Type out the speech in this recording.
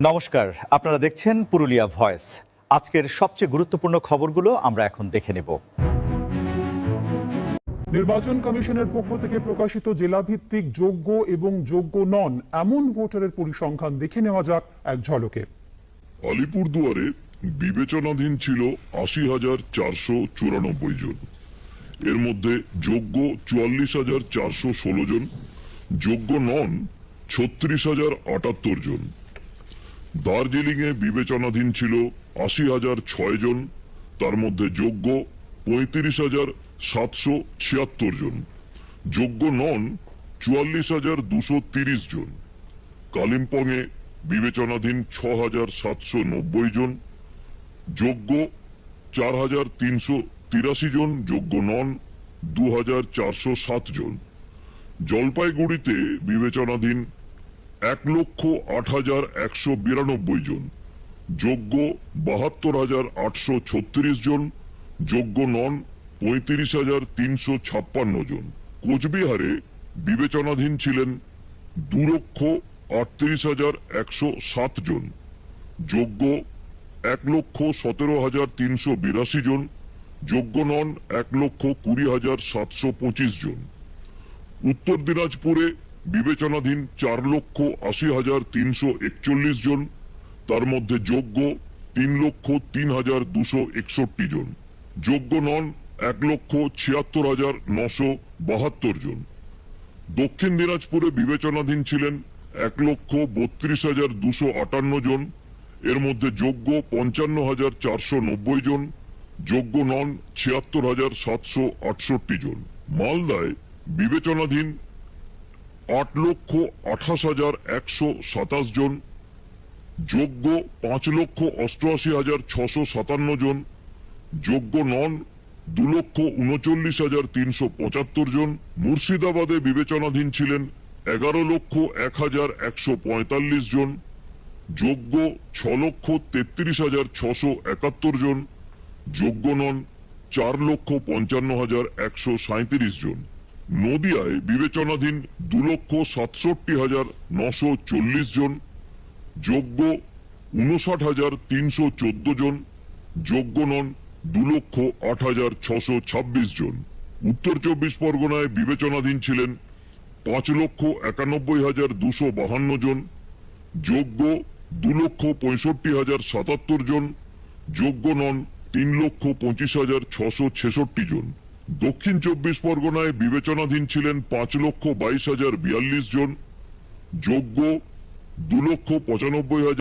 নমস্কার, আপনারা দেখছেন পুরুলিয়া ভয়েস। আজকের সবচেয়ে গুরুত্বপূর্ণ খবরগুলো আমরা এখন দেখে নেব। নির্বাচন কমিশনের পক্ষ থেকে প্রকাশিত জেলাভিত্তিক যোগ্য এবং যোগ্য নন এমন ভোটারের পরিসংখ্যান দেখে নেওয়া যাক এক ঝলকে। আলিপুরদুয়ারে বিবেচনাধীন ছিল ৮০,৪৯৪ জন। এর মধ্যে যোগ্য ৪৪,৪১৬ জন, যোগ্য নন ৩৬,০৭৮ জন। দার্জিলিং এ বিবেচনাধীন ছিল ৮০,০০৬ জন, তার মধ্যে যোগ্য ৩৫,৭৭৬ জন, যোগ্য নন ৪৪,২৩০ জন। কালিম্পং এ বিবেচনাধীন ৬,৭৯০ জন, যোগ্য ৪,৩৮৩ জন, যোগ্য নন ২,৪০৭ জন। জলপাইগুড়িতে বিবেচনাধীন ১,০৮,১৯২ জন, যোগ্য ৭২,৮৩৬ জন, যোগ্য নন ৩৫,৩৫৬ জন। কোচবিহারে বিবেচনাধীন ছিলেন ২,৩৮,১০৭ জন, যোগ্য ১,১৭,৩৮২ জন, যোগ্য নন ১,২০,৭২৫ জন। উত্তর দিনাজপুরে বিবেচনাধীন ৪,৮০,৩৪১ জন, তার মধ্যে যোগ্য ৩,০৩,২৬১ জন, যোগ্য নন ১,৭৬,৯৭২ জন। দক্ষিণ দিনাজপুরে বিবেচনাধীন ছিলেন ১,৩২,২৫৮ জন, এর মধ্যে যোগ্য ৫৫,৪৯০ জন, যোগ্য নন ৭৬,৭৬৮ জন। মালদায় বিবেচনাধীন ৮,২৮,১২৭ জন, যোগ্য ৫,৮৮,৬৫৭ জন, যোগ্য নন ২,৩৯,৩৭৫ জন। মুর্শিদাবাদে বিবেচনাধীন ছিলেন ১১,০১,১৪৫ জন, যোগ্য ৬,৩৩,৬৭১ জন, যোগ্য নন ৪,৫৫,১৩৭ জন। নদিয়ায় বিবেচনাধীন ২,৬৭,৯৪০ জন, যোগ্য ৫৯,৩১৪ জন, যোগ্য নন ২,০৮,৬২৬ জন। উত্তর চব্বিশ পরগনায় বিবেচনাধীন ছিলেন ৫,৯১,২৫২ জন, যোগ্য ২,৬৫,০৭৭ জন, যোগ্য নন ৩,২৫,৬৬৬ জন। দক্ষিণ চব্বিশ পরগনায় বিবেচনাধীন ছিলেন ৫,২২,০৪২ জন, যোগ্য ২,৯৫,০০০